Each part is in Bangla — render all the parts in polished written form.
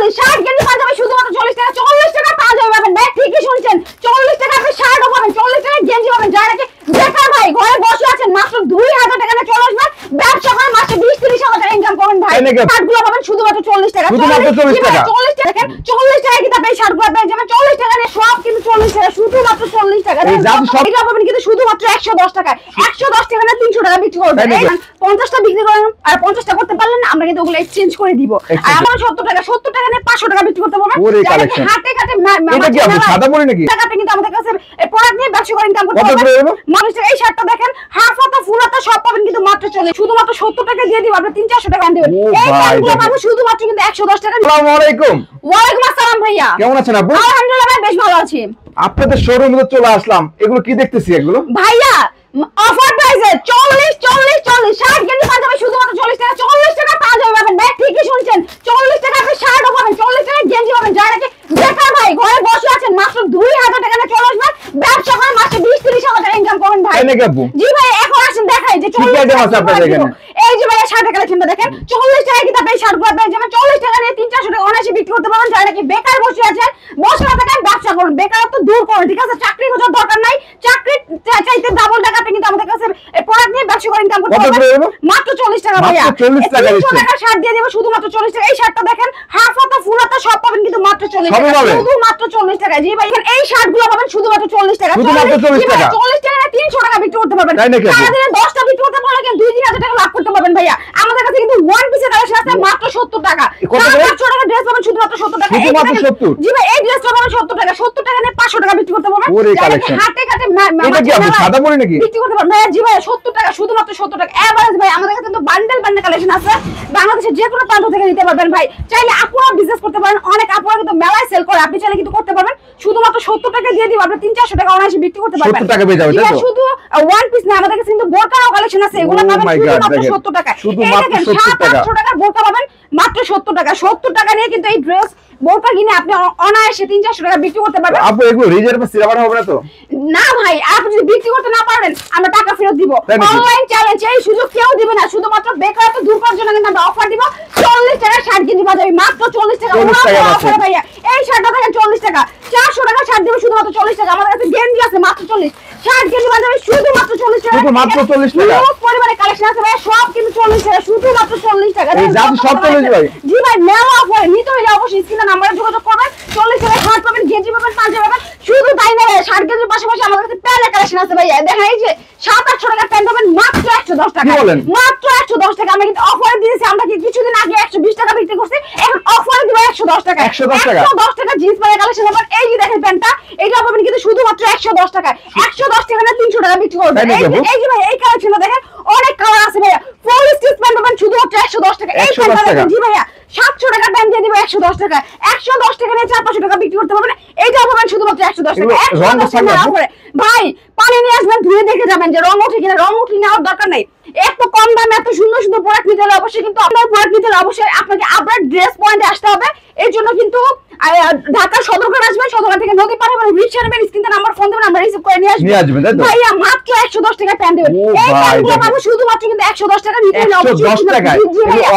40 শার্ট গেঞ্জি পাঞ্জাবি শুধুমাত্র 40 টাকা 40 টাকা পাঞ্জাবি পাবেন ভাই ঠিকই শুনছেন 40 টাকা আপনি শার্টও পাবেন 40 টাকা গেঞ্জি পাবেন যারা নাকি বেকার ভাই ঘরে বসে আছেন মাত্র 2000 টাকা না 40 মাস ব্যবসা করে মাসে 20-30 হাজার টাকা ইনকাম করেন ভাই শার্টগুলো পাবেন শুধুমাত্র 40 টাকা শুধুমাত্র 40 টাকা 40 টাকা 40 টাকা কিন্তু আপনি শার্টগুলো পেয়ে যাবেন 40 টাকা নিয়ে সব কিন্তু 40 টাকা শুধুমাত্র 40 টাকা এটা পাবেন কিন্তু শুধুমাত্র 110 টাকা 110 টাকা না 300 টাকা বিক্রি করবেন 50 টা বিক্রি করেন আর 50 টা করতে পারলেন না আমরা কিন্তু ওগুলো এক্সচেঞ্জ করে দিব আর আমরা 70 টাকা নিয়ে 500 টাকা বিক্রি করতে পারবেন হাতে কাটে এটা কি আপনি সাদা পরে নাকি টাকাতে কিন্তু আমাদের কাছে এই প্রোডাক্ট নিয়ে ব্যবসা করে ইনকাম করতে পারবেন মানুষ এই শার্টটা দেখেন হাফ হাতা ফুল হাতা সব পাবেন কিন্তু মাত্র চলে শুধুমাত্র 70 টাকা দিয়ে দিব আপনি 300-400 টাকা দিবেন এই প্যান্টগুলো পাবেন শুধুমাত্র কিন্তু 110 টাকা আসসালামু আলাইকুম ওয়ালাইকুম আসসালাম ভাইয়া কেমন আছেন আপু আলহামদুলিল্লাহ ভাই বেশ ভালো আছি আপনাদের শোরুমে চলে আসলাম এগুলো কি দেখতেছি এগুলো ভাইয়া অফার প্রাইসে 40 শার্ট গেঞ্জি পাঞ্জাবি শুধুমাত্র 40 টাকা পাঞ্জাবি পাবেন ভাই ঠিকই শুনছেন 40 টাকা আপনি শার্টও পাবেন 40 টাকা গেঞ্জি পাবেন যারা নাকি বেকার ভাই ঘরে বসে আছেন মাত্র 2000 টাকা না 40 মাস ব্যবসা করে মাসে 20-30 হাজার টাকা ইনকাম করেন ভাই জি ভাই এখন আসেন দেখাই যে 40 টাকা আছে আপনাদের এখানে এই যে ভাই শার্টের কালেকশনটা দেখেন 40 টাকা কিন্তু আপনি শার্টগুলো পেয়ে যাবেন 40 টাকা নিয়ে 300-400 টাকা অনায়াসে বিক্রি করতে পারবেন যারা নাকি বেকার বসে আছেন বসে না থাকেন ব্যবসা করুন বেকারত্ব দূর করুন ঠিক আছে চাকরি খোঁজার দরকার নাই চাকরি চাইতে ডাবল টাকা আপনি কিন্তু আমাদের কাছে এই প্রোডাক্ট নিয়ে ব্যবসা করে ইনকাম করতে পারবেন মাত্র 40 টাকা ভাইয়া 40 টাকা 300 টাকা শার্ট দিয়ে দেব শুধুমাত্র 40 টাকা এই শার্টটা দেখেন হাফ হাতা ফুল হাতা সব পাবেন কিন্তু মাত্র 40 টাকা শুধুমাত্র 40 টাকা জি ভাই এই শার্টগুলো পাবেন শুধুমাত্র 40 টাকা শুধুমাত্র 40 টাকা 40 টাকা না 300 টাকা বিক্রি করতে পারবেন সারাদিনে 10টা বিক্রি করতে পারলে কিন্তু 2-3000 টাকা লাভ করতে পারবেন ভাইয়া আমাদের কাছে কিন্তু ওয়ান পিসের কালেকশন আছে মাত্র 70 টাকা 700 টাকা ড্রেস পাবেন শুধুমাত্র 70 টাকা শুধুমাত্র 70 জি ভাই এই ড্রেসটা পাবেন 70 টাকা 70 টাকা নিয়ে 500 টাকা বিক্রি করতে পারবেন হাতে কাটে এটা কি আপনি সাদা পরে নাকি বিক্রি করতে পারবেন ভাইয়া জি ভাই 70 টাকা শুধুমাত্র 70 টাকা এভারেজ ভাই আমাদের কাছে কিন্তু বান্ডেল কালেকশন আছে বাংলাদেশের যে কোনো প্রান্ত থেকে নিতে পারবেন ভাই চাইলে আপুরা বিজনেস করতে পারেন অনেক আপুরা কিন্তু মেলায় সেল করে আপনি চাইলে কিন্তু করতে পারবেন শুধুমাত্র 70 টাকা দিয়ে দিব আপনি 300-400 টাকা অনায়াসে বিক্রি করতে পারবেন 70 টাকা পেয়ে যাবেন তাই তো শুধু ওয়ান পিস না আমাদের কাছে কিন্তু বোরকাও কালেকশন আছে এগুলো পাবেন শুধুমাত্র 70 টাকা শুধুমাত্র 70 টাকা 700 টাকার বোরকা পাবেন মাত্র 70 টাকা 70 টাকা নিয়ে কিন্তু এই ড্রেস বোরকা কিনে আপনি অনায়াসে 300-400 টাকা বিক্রি করতে পারবেন আপু এগুলো রিজার্ভ সিরাবার হবে না তো না ভাই আপনি যদি বিক্রি করতে না পারেন আমরা টাকা ফেরত দিব অনলাইন চ্যালেঞ্জ এই সুযোগ কেউ দিবে না শুধুমাত্র বেকারত্ব দূর করার জন্য কিন্তু আমরা অফার দিব 40 টাকা শার্ট কিনতে পারবেন মাত্র 40 টাকা অফার ভাইয়া এই শার্টটা দেখেন 40 টাকা 400 টাকা শার্ট দিব শুধুমাত্র 40 টাকা আমাদের কাছে গেঞ্জি আছে মাত্র 40 শার্ট গেঞ্জি পাঞ্জাবি শুধুমাত্র 40 টাকা শুধুমাত্র 40 টাকা বহুত পরিমাণে কালেকশন আছে ভাই সব কিন্তু 40 টাকা শুধুমাত্র 40 টাকা এই জান সব 40 ভাই জি ভাই মেলা অফার নিতে হলে অবশ্যই স্ক্রিনে নাম্বারে যোগাযোগ করবেন 40 টাকা শার্ট পাবেন গেঞ্জি পাবেন পাঞ্জাবি পাবেন শুধু তাই না ভাই শার্ট গেঞ্জির পাশাপাশি আমাদের কাছে প্যান্টের কালেকশন আছে ভাই দেখেন এই যে 700-800 টাকা প্যান্ট পাবেন মাত্র 110 টাকা মাত্র 110 টাকা আমরা কিন্তু অফার দিয়েছি আমরা কি কিছুদিন আগে 120 টাকা বিক্রি করছি এখন অফার দিব 110 টাকা 110 টাকা জিন্স প্যান্টের কালেকশন পাবেন এই যে দেখেন প্যান্টটা এটা পাবেন কিন্তু শুধুমাত্র 110 টাকা 110 টাকা না 300 টাকা বিক্রি করবেন এই যে ভাই এই কালেকশনটা দেখেন অনেক কালার আছে ভাইয়া ফুল স্টিচ প্যান্ট পাবেন শুধুমাত্র 110 টাকা এই প্যান্টটা দেখেন জি ভাইয়া 700 টাকা প্যান্ট দিয়ে দিব 110 টাকা 110 টাকা নিয়ে 400-500 টাকা বিক্রি করতে পারবেন এইটা পাবেন শুধুমাত্র 110 টাকা 110 টাকা ভাই পানি নিয়ে আসবেন ধুয়ে দেখে যাবেন যে রং ওঠে কিনা রং উঠে নেওয়ার দরকার নাই এত কম দামে এত সুন্দর সুন্দর প্রোডাক্ট নিতে হলে অবশ্যই কিন্তু আপনার প্রোডাক্ট নিতে হলে অবশ্যই আপনাকে আপনার ড্রেস পয়েন্টে আসতে হবে এর জন্য কিন্তু ঢাকা সদরঘাট আসবেন সদরঘাট থেকে নদী পার হবেন রিক্সা নেবেন স্ক্রিনে নাম্বার ফোন দেবেন আমরা রিসিভ করে নিয়ে আসবেন ভাইয়া মাত্র 110 টাকা প্যান্ট দেবেন এই প্যান্টগুলো পাবেন শুধুমাত্র কিন্তু 110 টাকা নিতে হলে অবশ্যই 110 টাকা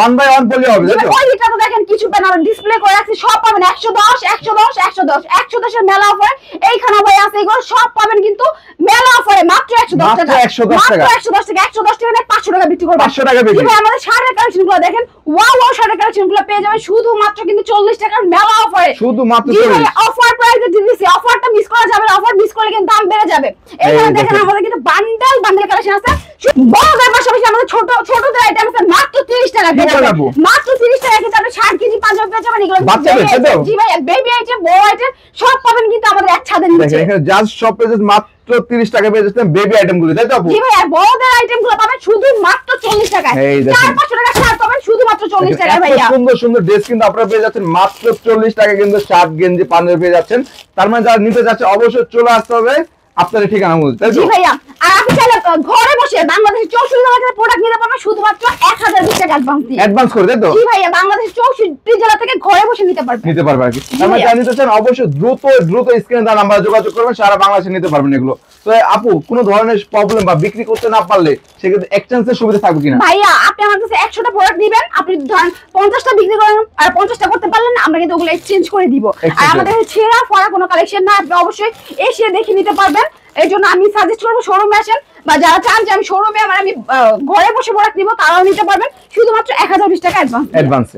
অন বাই অন বলে হবে তাই তো ওই এটা তো দেখেন কিছু প্যান্ট আমরা ডিসপ্লে করে রাখছি সব পাবেন 110 মেলা অফার এইখানে ভাই আছে এগুলো সব পাবেন কিন্তু মেলা অফারে মাত্র 110 টাকা মাত্র 110 টাকা 110 টাকা নিয়ে 500 টাকা বিক্রি করবেন 500 টাকা বিক্রি ভাই আমাদের শার্টের কালেকশনগুলো দেখেন ওয়াও শার্টের কালেকশনগুলো পেয়ে যাবেন শুধুমাত্র কিন্তু 40 টাকার মেলা অফারে শুধুমাত্র 40 অফার প্রাইসে দিতেছি অফারটা মিস করা যাবে না অফার মিস করলে কিন্তু দাম বেড়ে যাবে এখানে দেখেন আমাদের কিন্তু বান্ডেল কালেকশন আছে বড়দের পাশাপাশি আমাদের ছোটদের আইটেম আছে মাত্র 30 টাকা পেয়ে যাবেন মাত্র 30 টাকা কিন্তু আপনি শার্ট কেজি পাঞ্জাবি পেয়ে যাবেন এগুলো জি ভাই বেবি আইটেম বড় আইটেম সব পাবেন কিন্তু আমাদের এক ছাদের নিচে দেখেন এখানে জাস্ট সব পেজেস মাত্র 30 টাকা পেয়ে যাচ্ছেন বেবি আইটেমগুলো তাই তো আপু জি ভাই আর বড়দের আইটেমগুলো পাবেন শুধু মাত্র 40 টাকা 400 টাকা শার্ট পাবেন শুধু মাত্র 40 টাকা ভাইয়া সুন্দর সুন্দর ড্রেস কিন্তু আপনারা পেয়ে যাচ্ছেন মাত্র 40 টাকা কিন্তু শার্ট গেঞ্জি পাঞ্জাবি পেয়ে যাচ্ছেন তার মানে যারা নিতে যাচ্ছে অবশ্যই চলে আসতে হবে আপনার ঠিকানা মতো, তাই জি তো? ভাইয়া। আর আপনি চাইলে ঘরে বসে বাংলাদেশের 64 জেলা থেকে প্রোডাক্ট নিতে পারবেন শুধুমাত্র 1020 টাকা অ্যাডভান্স দিয়ে। অ্যাডভান্স করে, তাই তো? জি ভাইয়া, বাংলাদেশের 64 জেলা থেকে ঘরে বসে নিতে পারবেন। নিতে পারবে আর কি। আমরা ভাইয়া। জানিতে চান অবশ্যই দ্রুত স্ক্রিনে দেওয়া নাম্বারে যোগাযোগ করবেন, সারা বাংলাদেশে নিতে পারবেন এগুলো। তো আপু কোনো ধরনের প্রবলেম বা বিক্রি করতে না পারলে সেক্ষেত্রে এক্সচেঞ্জের সুবিধা থাকবে কিনা? ভাইয়া আপনি আমার কাছে 100টা প্রোডাক্ট দিবেন, আপনি ধরেন 50টা বিক্রি করেন আর 50টা করতে পারলেন না, আমরা কিন্তু ওগুলো এক্সচেঞ্জ করে দিব। আর Exchange। আমাদের ছেঁড়া ফড়া কোনো কালেকশন না, আপনি অবশ্যই এসে দেখে নিতে পারবেন। এই জন্য আমি সাজেস্ট করবো শোরুমে আসেন, বা যারা চান যে আমি শোরুমে আমি ঘরে বসে প্রোডাক্ট নিব তারাও নিতে পারবেন শুধুমাত্র 1020 টাকা অ্যাডভান্স। অ্যাডভান্স